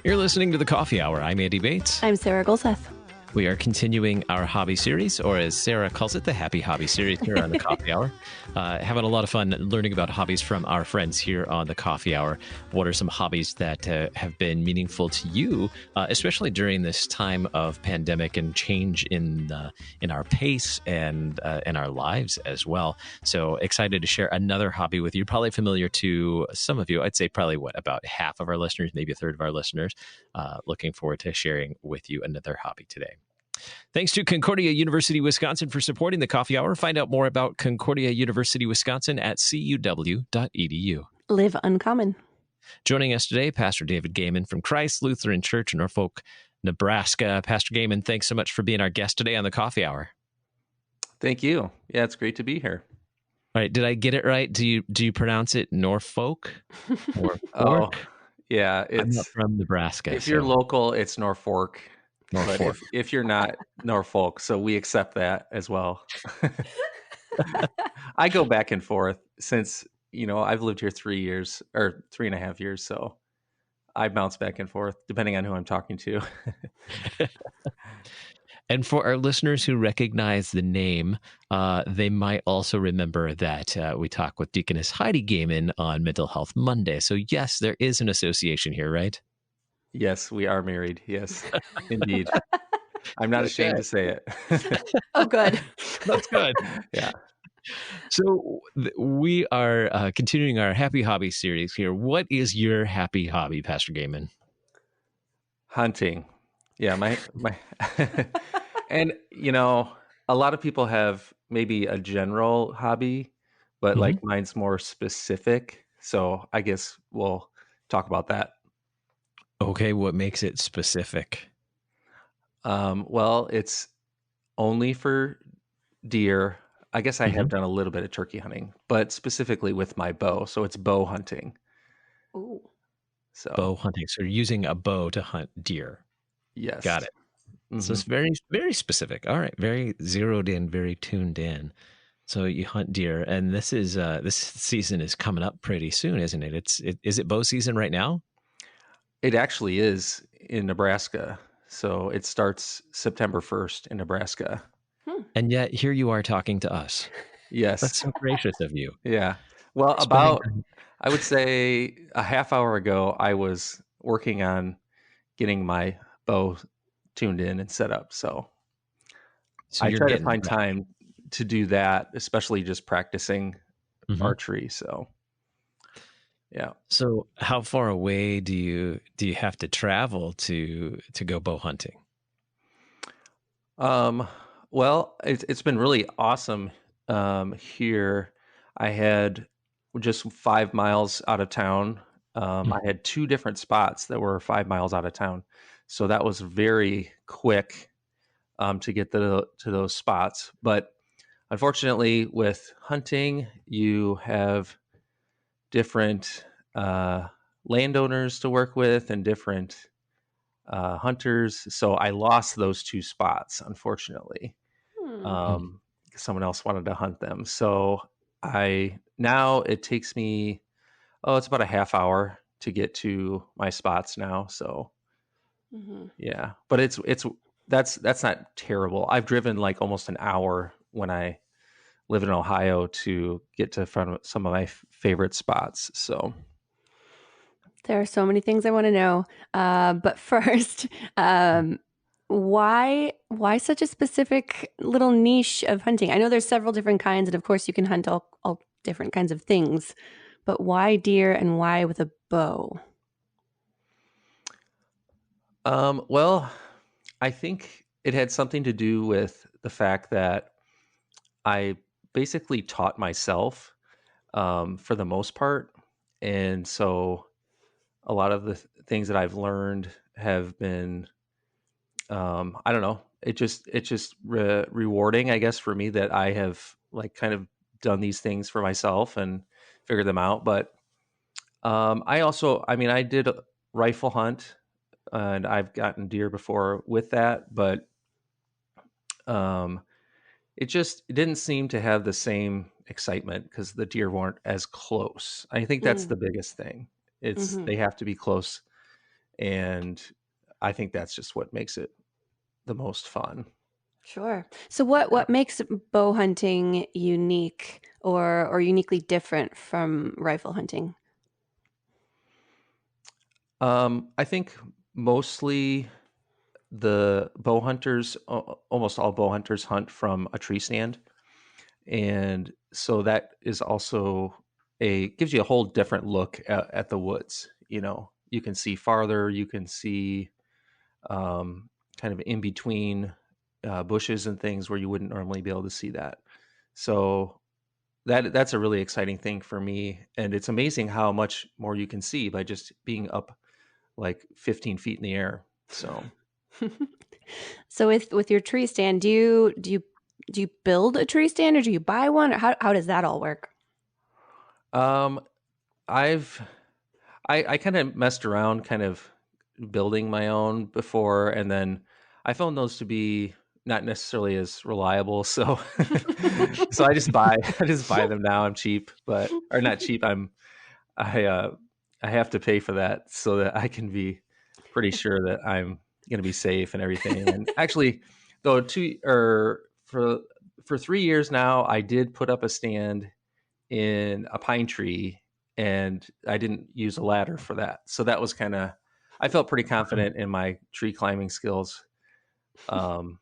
You're listening to The Coffee Hour. I'm Andy Bates. I'm Sarah Golseth. We are continuing our hobby series, or as Sarah calls it, the Happy Hobby series here on The Coffee Hour. Having a lot of fun learning about hobbies from our friends here on The Coffee Hour. What are some hobbies that have been meaningful to you, especially during this time of pandemic and change in our pace and in our lives as well? So excited to share another hobby with you. Probably familiar to some of you. I'd say probably about half of our listeners, maybe a third of our listeners. Looking forward to sharing with you another hobby today. Thanks to Concordia University, Wisconsin for supporting the Coffee Hour. Find out more about Concordia University, Wisconsin at cuw.edu. Live uncommon. Joining us today, Pastor David Goehmann from Christ Lutheran Church in Norfolk, Nebraska. Pastor Goehmann, thanks so much for being our guest today on the Coffee Hour. Thank you. Yeah, it's great to be here. All right, did I get it right? Do you pronounce it Norfolk? Oh, yeah. I'm not from Nebraska. If you're local, it's Norfolk. Norfolk. But if you're not, Norfolk. So we accept that as well. I go back and forth since, I've lived here 3 years or 3.5 years. So I bounce back and forth depending on who I'm talking to. And for our listeners who recognize the name, they might also remember that we talk with Deaconess Heidi Goehmann on Mental Health Monday. So yes, there is an association here, right? Yes, we are married. Yes, indeed. I'm not ashamed to say it. Oh, good. That's good. Yeah. So we are continuing our Happy Hobby series here. What is your happy hobby, Pastor Goehmann? Hunting. Yeah, my and a lot of people have maybe a general hobby, but like mine's more specific. So I guess we'll talk about that. Okay, what makes it specific? Well, it's only for deer. I guess I have done a little bit of turkey hunting, but specifically with my bow. So it's bow hunting. Ooh. So bow hunting. So you're using a bow to hunt deer. Yes. Got it. Mm-hmm. So it's very, very specific. All right. Very zeroed in, very tuned in. So you hunt deer, and this season is coming up pretty soon, isn't it? Is it bow season right now? It actually is in Nebraska. So it starts September 1st in Nebraska. And yet here you are talking to us. Yes. That's so gracious of you. Yeah. Well, I would say a half hour ago, I was working on getting my bow tuned in and set up. So I try to find time to do that, especially just practicing archery. So yeah. So how far away do you have to travel to go bow hunting? Well, it's been really awesome here. I had just 5 miles out of town. I had 2 different spots that were 5 miles out of town. So that was very quick to get to those spots. But unfortunately, with hunting, you have different landowners to work with and different hunters. So I lost those 2 spots, unfortunately. Someone else wanted to hunt them. So now it takes me, it's about a half hour to get to my spots now. So yeah, but that's not terrible. I've driven like almost an hour when I live in Ohio to get to some of my favorite spots. So there are so many things I want to know. But first, why such a specific little niche of hunting? I know there's several different kinds, and of course you can hunt all different kinds of things, but why deer and why with a bow? Well, I think it had something to do with the fact that I basically taught myself for the most part. And so a lot of the things that I've learned have been, I don't know, it's just rewarding, I guess, for me that I have like kind of done these things for myself and figured them out. But I did a rifle hunt and I've gotten deer before with that, but it didn't seem to have the same excitement because the deer weren't as close. I think that's the biggest thing. They have to be close And I think that's just what makes it the most fun. Sure. So what makes bow hunting unique or uniquely different from rifle hunting? I think mostly the bow hunters, almost all bow hunters hunt from a tree stand. And so that is also gives you a whole different look at the woods. You can see farther, you can see kind of in between bushes and things where you wouldn't normally be able to see that. So that's a really exciting thing for me. And it's amazing how much more you can see by just being up like 15 feet in the air. So So with your tree stand, do you build a tree stand or do you buy one? Or how does that all work? um, I kind of messed around kind of building my own before, and then I found those to be not necessarily as reliable. So so I just buy them now. I'm cheap, or not cheap. I I have to pay for that so that I can be pretty sure that I'm going to be safe and everything. And actually, though, for 3 years now, I did put up a stand in a pine tree, and I didn't use a ladder for that. So that was I felt pretty confident in my tree climbing skills. Um,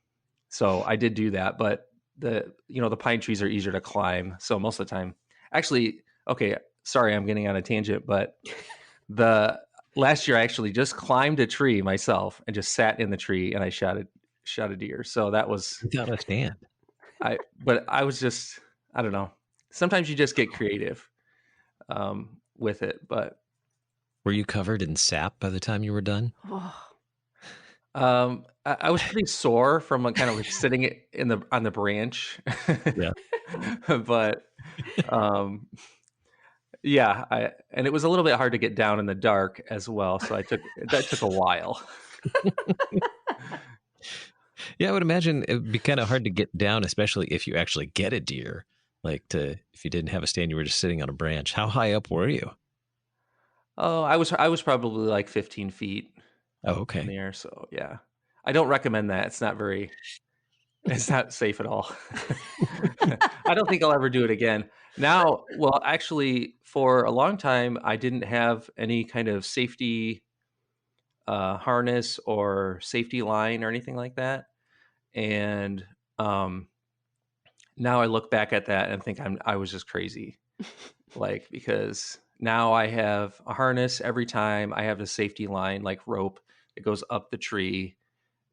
so I did do that, but the pine trees are easier to climb. So most of the time, actually, okay, sorry, I'm getting on a tangent, but the last year I actually just climbed a tree myself and just sat in the tree and I shot a deer. So that was Without a stand. but I was just, I don't know. Sometimes you just get creative with it, but Were you covered in sap by the time you were done? Oh. I was pretty sore from kind of like sitting on the branch. Yeah. But um, yeah, and it was a little bit hard to get down in the dark as well. So that took a while. Yeah, I would imagine it would be kind of hard to get down, especially if you actually get a deer. If you didn't have a stand, you were just sitting on a branch. How high up were you? Oh, I was probably like 15 feet Oh, up in okay. the air. So yeah, I don't recommend that. It's not safe at all. I don't think I'll ever do it again. Now, well, actually, for a long time, I didn't have any kind of safety harness or safety line or anything like that. And um, now I look back at that and think I was just crazy. Because now I have a harness every time. I have a safety line, like rope, that goes up the tree.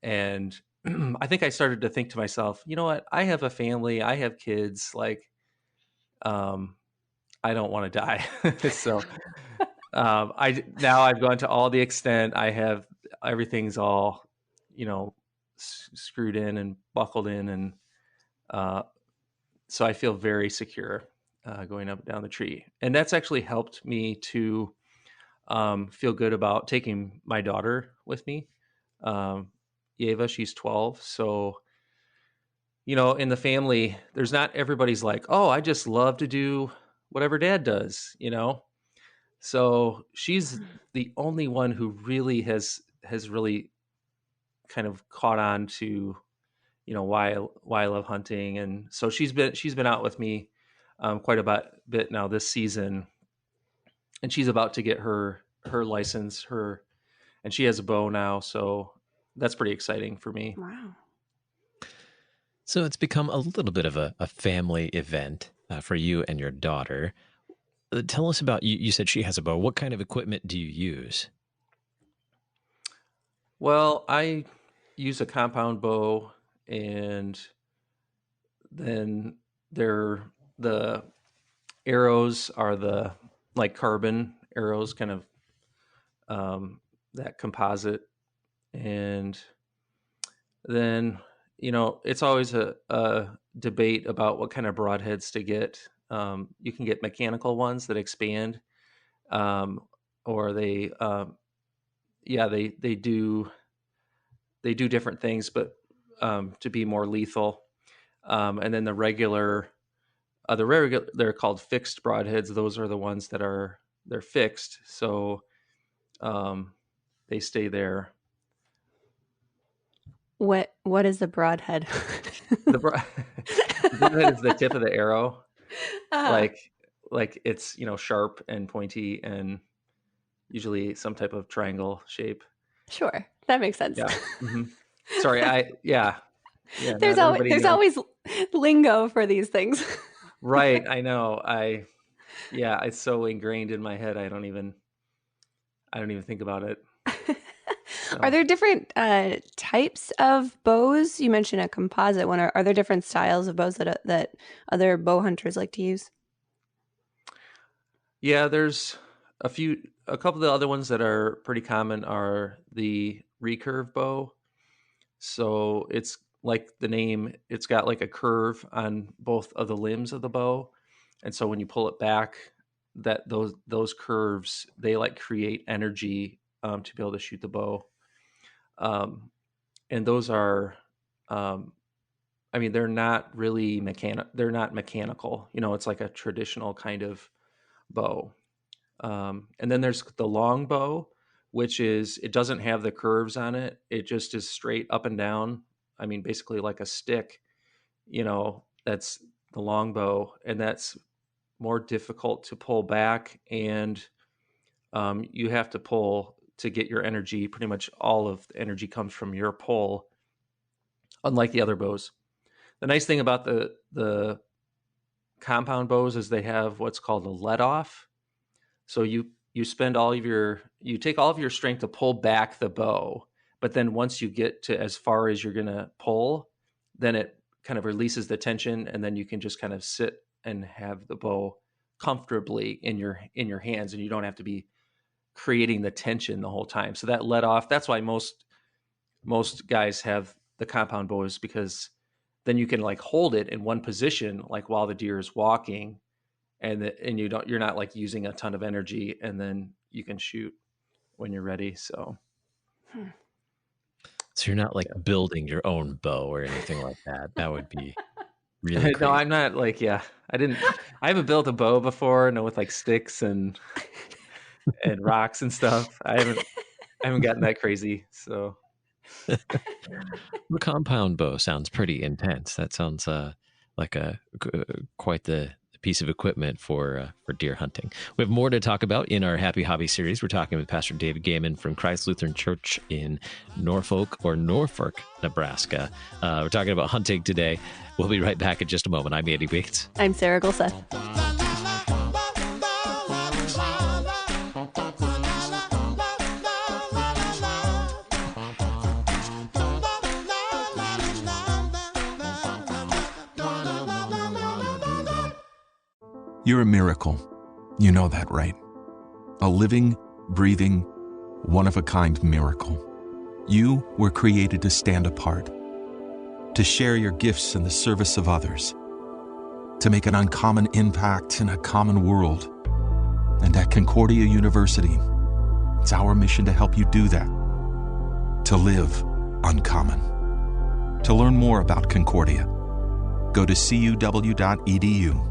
And I think I started to think to myself, you know what? I have a family. I have kids. Um, I don't want to die. So I've gone to all the extent. I have everything's all, screwed in and buckled in, and uh, so I feel very secure going up and down the tree. And that's actually helped me to feel good about taking my daughter with me. Um, Eva, she's 12. So, in the family, there's not everybody's like, oh, I just love to do whatever dad does. So she's the only one who really has really kind of caught on to, why I love hunting. And so she's been out with me quite a bit now this season, and she's about to get her license, and she has a bow now, so that's pretty exciting for me. Wow. So it's become a little bit of a family event for you and your daughter. Tell us about you. You said she has a bow. What kind of equipment do you use? Well, I use a compound bow, and then the arrows are the like carbon arrows, kind of that composite. And then it's always a debate about what kind of broadheads to get. You can get mechanical ones that expand, or they do different things, but to be more lethal. And then they're called fixed broadheads. Those are the ones they're fixed, so um, they stay there. What is a broadhead? The broadhead is the tip of the arrow. Uh-huh. Like it's, sharp and pointy and usually some type of triangle shape. Sure, that makes sense. Yeah. Mm-hmm. Sorry, yeah. There's Not everybody knows. always lingo for these things. Right, I know. It's so ingrained in my head. I don't even think about it. So. Are there different types of bows? You mentioned a composite one. Are there different styles of bows that other bow hunters like to use? Yeah, there's a couple of the other ones that are pretty common are the recurve bow. So it's like the name, it's got like a curve on both of the limbs of the bow. And so when you pull it back, that those curves, they like create energy to be able to shoot the bow. And those are, they're not really they're not mechanical. It's like a traditional kind of bow. And then there's the long bow, which it doesn't have the curves on it. It just is straight up and down. Basically like a stick, that's the long bow, and that's more difficult to pull back. And you have to pull to get your energy. Pretty much all of the energy comes from your pull, unlike the other bows. The nice thing about the compound bows is they have what's called a let off. So you take all of your strength to pull back the bow, but then once you get to as far as you're going to pull, then it kind of releases the tension, and then you can just kind of sit and have the bow comfortably in your hands, and you don't have to be creating the tension the whole time. So that let off, that's why most guys have the compound bows, because then you can like hold it in one position, like while the deer is walking, and you're not like using a ton of energy, and then you can shoot when you're ready. So you're not like building your own bow or anything like that. That would be really crazy. No, I'm not like, I haven't built a bow before, with like sticks and rocks and stuff. I haven't gotten that crazy. So the compound bow sounds pretty intense. That sounds like quite the piece of equipment for deer hunting. We have more to talk about in our Happy Hobby series. We're talking with Pastor David Goehmann from Christ Lutheran Church in Norfolk, Nebraska. We're talking about hunting today. We'll be right back in just a moment. I'm Andy Bates. I'm Sarah Gulseth. You're a miracle. You know that, right? A living, breathing, one-of-a-kind miracle. You were created to stand apart, to share your gifts in the service of others, to make an uncommon impact in a common world. And at Concordia University, it's our mission to help you do that, to live uncommon. To learn more about Concordia, go to cuw.edu.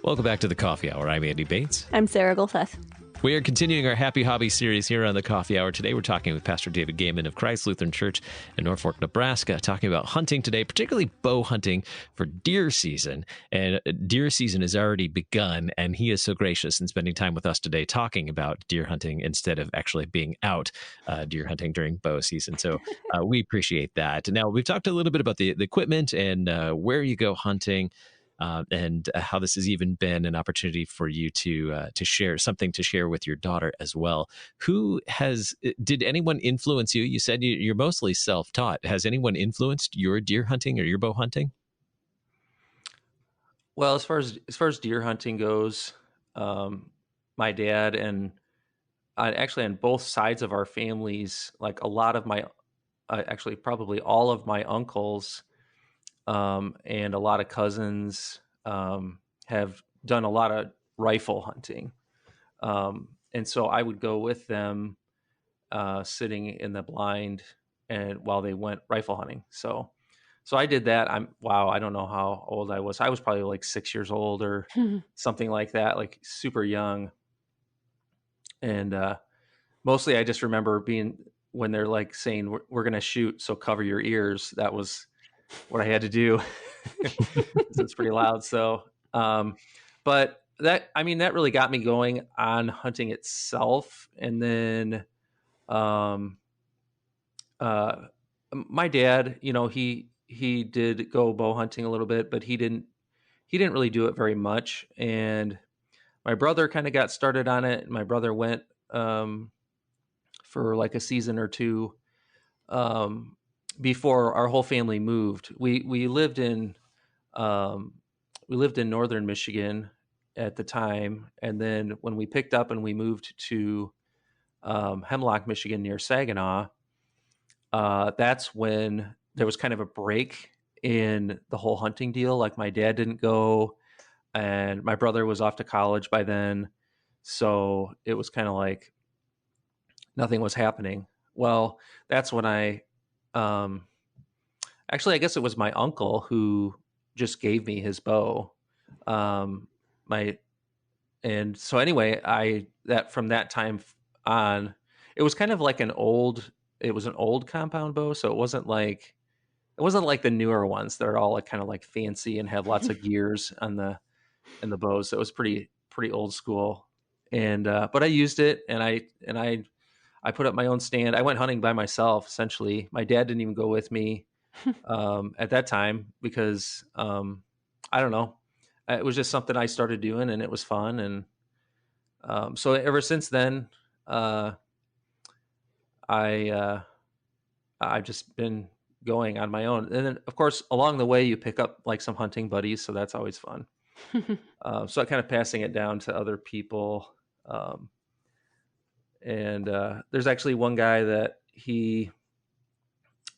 Welcome back to the Coffee Hour. I'm Andy Bates. I'm Sarah Gulseth. We are continuing our Happy Hobby series here on the Coffee Hour. Today we're talking with Pastor David Goehmann of Christ Lutheran Church in Norfolk, Nebraska, talking about hunting today, particularly bow hunting for deer season. And deer season has already begun, and he is so gracious in spending time with us today talking about deer hunting instead of actually being out deer hunting during bow season. So we appreciate that. Now, we've talked a little bit about the equipment and where you go hunting. And how this has even been an opportunity for you to share something to share with your daughter as well. Did anyone influence you? You said you're mostly self-taught. Has anyone influenced your deer hunting or your bow hunting? Well, as far as deer hunting goes, my dad and actually on both sides of our families, like a lot of my, actually probably all of my uncles. And a lot of cousins have done a lot of rifle hunting. And so I would go with them sitting in the blind and while they went rifle hunting. So So I did that. I don't know how old I was. I was probably like 6 years old or something like that, like super young. And mostly I just remember being when they're like saying, we're going to shoot, so cover your ears. That was what I had to do. It's pretty loud. So, but that really got me going on hunting itself. And then, uh, my dad, he did go bow hunting a little bit, but he didn't really do it very much. And my brother kind of got started on it. My brother went, for like a season or two, um, before our whole family moved. We lived in, um, northern Michigan at the time, and then when we picked up and we moved to, Hemlock, Michigan, near Saginaw, that's when there was kind of a break in the whole hunting deal. Like my dad didn't go, and my brother was off to college by then, so it was kind of like nothing was happening. Well, that's when um, actually, I guess it was my uncle who just gave me his bow. Um, my and so anyway, from that time on, it was kind of like it was an old compound bow, so it wasn't like the newer ones that are all like kind of like fancy and have lots of gears on the in the bows. So it was pretty old school. And but I used it, and I put up my own stand. I went hunting by myself essentially. My dad didn't even go with me at that time because I don't know. It was just something I started doing, and it was fun. And so ever since then, uh, I I've just been going on my own. And then, of course, along the way, you pick up like some hunting buddies, so that's always fun. So I kind of passing it down to other people. And there's actually one guy that he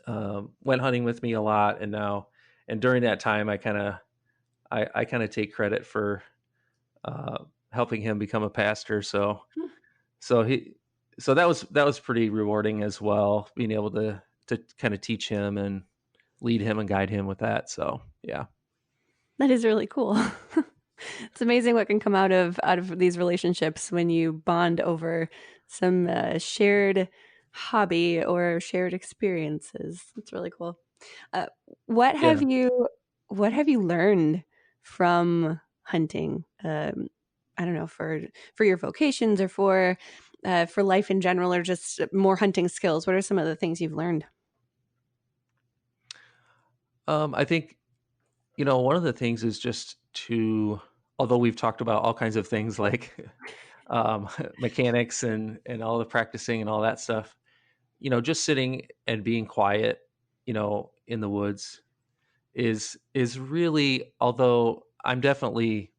went hunting with me a lot, and during that time, I kind of take credit for helping him become a pastor. So he so that was pretty rewarding as well, being able to kind of teach him and lead him and guide him with that. So yeah. That is really cool. It's amazing what can come out of these relationships when you bond over some shared hobby or shared experiences. It's really cool. Uh, what have Yeah. you learned from hunting? I don't know, for your vocations or for life in general, or just more hunting skills. What are some of the things you've learned? I think, one of the things is just although we've talked about all kinds of things like mechanics and all the practicing and all that stuff, just sitting and being quiet, in the woods is really, although I'm definitely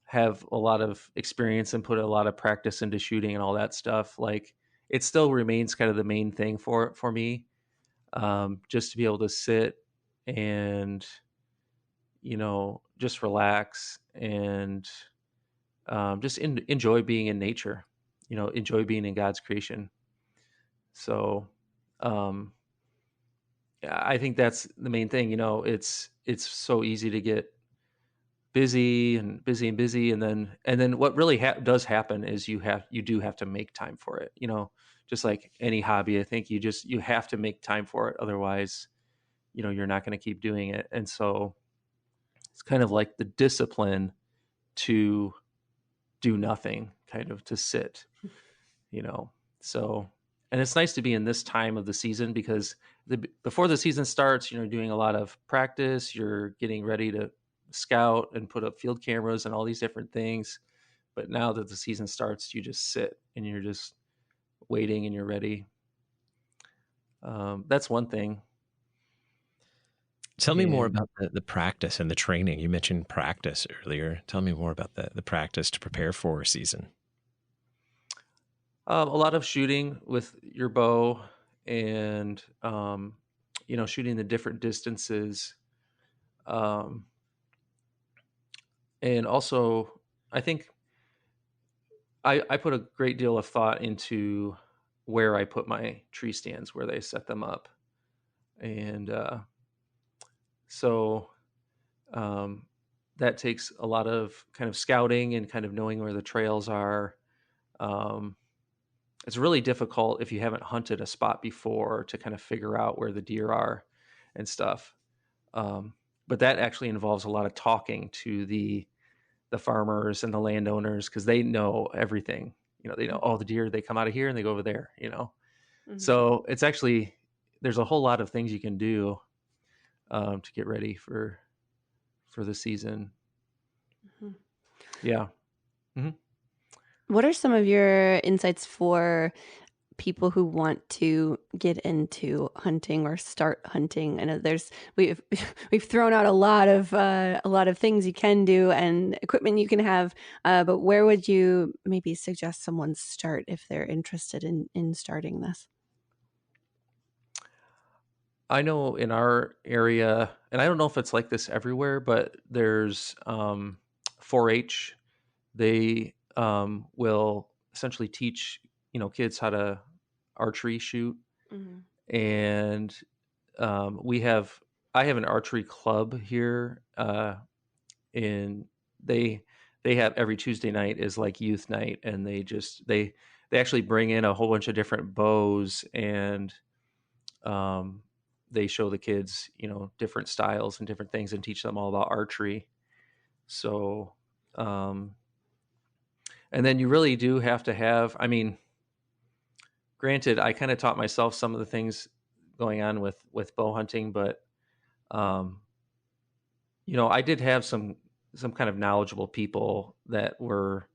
have a lot of experience and put a lot of practice into shooting and all that stuff, like it still remains kind of the main thing for me, just to be able to sit and just relax and just enjoy being in nature, enjoy being in God's creation. So um, yeah, I think that's the main thing. It's so easy to get busy and busy and busy, and then what really does happen is you do have to make time for it. Just like any hobby, I think you have to make time for it. Otherwise, you're not going to keep doing it. And so it's kind of like the discipline to do nothing, kind of to sit, you know. So, and it's nice to be in this time of the season because before the season starts, doing a lot of practice, you're getting ready to scout and put up field cameras and all these different things. But now that the season starts, you just sit and you're just waiting and you're ready. That's one thing. Tell me more about the practice and the training. You mentioned practice earlier. Tell me more about the practice to prepare for a season. A lot of shooting with your bow and, shooting the different distances. And also, I think I put a great deal of thought into where I put my tree stands, where they set them up. And So that takes a lot of kind of scouting and kind of knowing where the trails are. It's really difficult if you haven't hunted a spot before to kind of figure out where the deer are and stuff. But that actually involves a lot of talking to the farmers and the landowners, because they know everything. They know, oh, the deer, they come out of here and they go over there. Mm-hmm. So it's actually, there's a whole lot of things you can do to get ready for the season. Mm-hmm. Yeah. Mm-hmm. What are some of your insights for people who want to get into hunting or start hunting? I know we've thrown out a lot of things you can do and equipment you can have, but where would you maybe suggest someone start if they're interested in starting this? I know in our area, and I don't know if it's like this everywhere, but there's 4-H. They will essentially teach kids how to archery shoot, Mm-hmm. and I have an archery club here. In they have every Tuesday night is like youth night, and they actually bring in a whole bunch of different bows, and they show the kids different styles and different things and teach them all about archery. So and then you really do have to have, I mean, granted, I kind of taught myself some of the things going on with bow hunting, but I did have some kind of knowledgeable people that were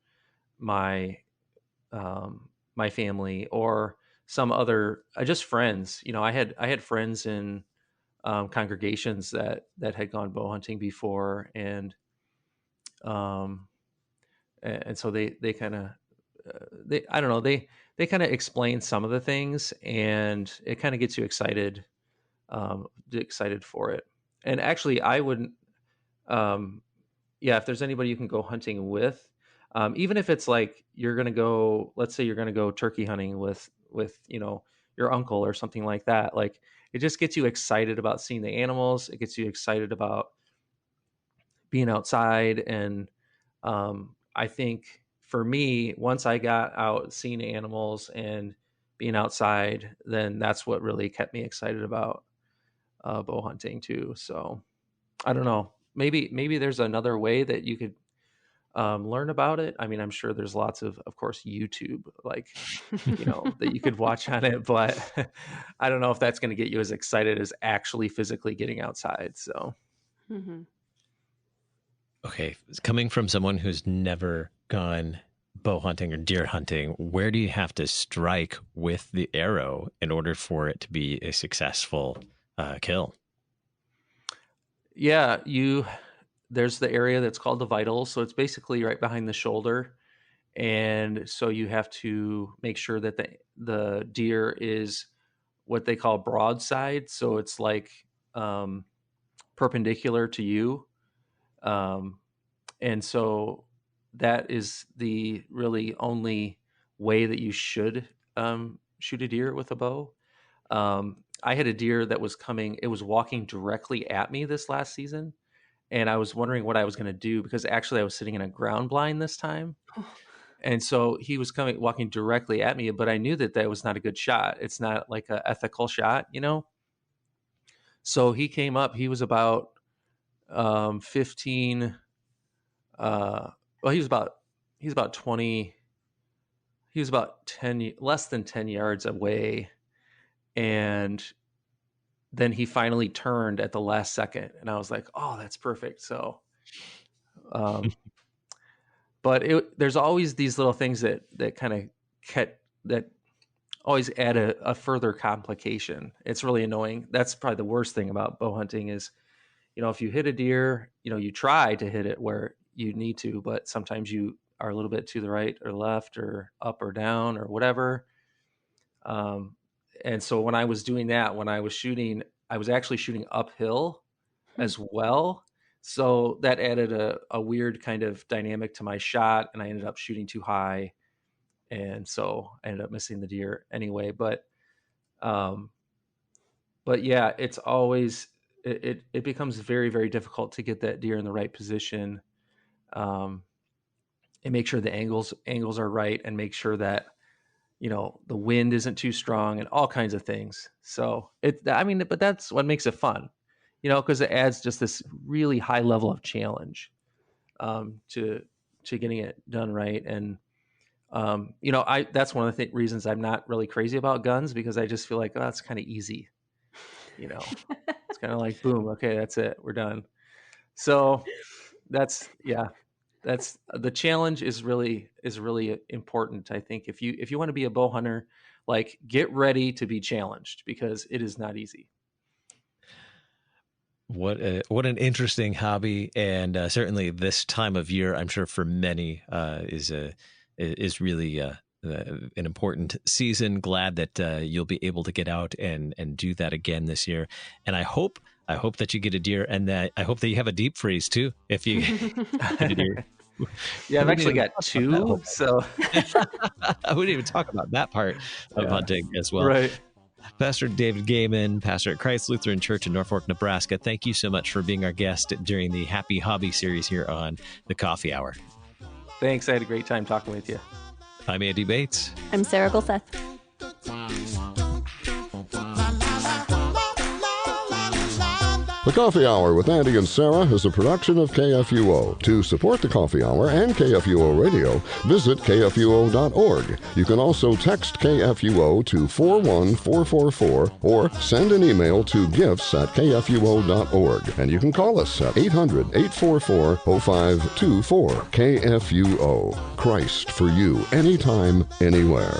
my my family, or some other just friends. I had friends in congregations that had gone bow hunting before, um, and so they kind of they I don't know, they kind of explain some of the things, and it kind of gets you excited for it. And actually, I wouldn't. Yeah, if there's anybody you can go hunting with, even if it's like you're gonna go, let's say you're gonna go turkey hunting with your uncle or something like that. Like, it just gets you excited about seeing the animals. It gets you excited about being outside, and I think for me, once I got out seeing animals and being outside, then that's what really kept me excited about bow hunting too. So I don't know. Maybe there's another way that you could learn about it. I mean, I'm sure there's lots of course, YouTube, like, that you could watch on it, but I don't know if that's going to get you as excited as actually physically getting outside. So, Mm-hmm. Okay, coming from someone who's never gone bow hunting or deer hunting, where do you have to strike with the arrow in order for it to be a successful kill? yeah, there's the area that's called the vitals. So it's basically right behind the shoulder. And so you have to make sure that the deer is what they call broadside. So it's like perpendicular to you. And so that is the really only way that you should shoot a deer with a bow. I had a deer that was coming, it was walking directly at me this last season. And I was wondering what I was going to do, because actually I was sitting in a ground blind this time. And so he was walking directly at me, but I knew that was not a good shot. It's not like an ethical shot. So he came up, he was about 15, well, he's about 20, he was about 10, less than 10 yards away. And then he finally turned at the last second, and I was like, oh, that's perfect. So, but there's always these little things that kind of that always add a further complication. It's really annoying. That's probably the worst thing about bow hunting is, if you hit a deer, you try to hit it where you need to, but sometimes you are a little bit to the right or left or up or down or whatever. And so when I was doing that, when I was shooting, I was actually shooting uphill as well. So that added a weird kind of dynamic to my shot, and I ended up shooting too high. And so I ended up missing the deer anyway. But yeah, it becomes very, very difficult to get that deer in the right position, and make sure the angles are right, and make sure that, the wind isn't too strong, and all kinds of things. So but that's what makes it fun, because it adds just this really high level of challenge, to getting it done right. And, that's one of the reasons I'm not really crazy about guns, because I just feel like, oh, that's kind of easy. It's kind of like, boom, okay, that's it, we're done. So that's the challenge is really important. I think if you want to be a bow hunter, like, get ready to be challenged, because it is not easy. What an interesting hobby, and certainly this time of year, I'm sure for many is really an important season. Glad that you'll be able to get out and do that again this year. And I hope that you get a deer, and that I hope that you have a deep freeze too if you get a deer. Yeah, I've actually got two, so I wouldn't even talk about that part of hunting as well. Right. Pastor David Goehmann, pastor at Christ Lutheran Church in Norfolk, Nebraska, thank you so much for being our guest during the Happy Hobby series here on the Coffee Hour. Thanks. I had a great time talking with you. I'm Andy Bates. I'm Sarah Golseth. The Coffee Hour with Andy and Sarah is a production of KFUO. To support the Coffee Hour and KFUO Radio, visit KFUO.org. You can also text KFUO to 41444 or send an email to gifts@KFUO.org. And you can call us at 800-844-0524. KFUO. Christ for you, anytime, anywhere.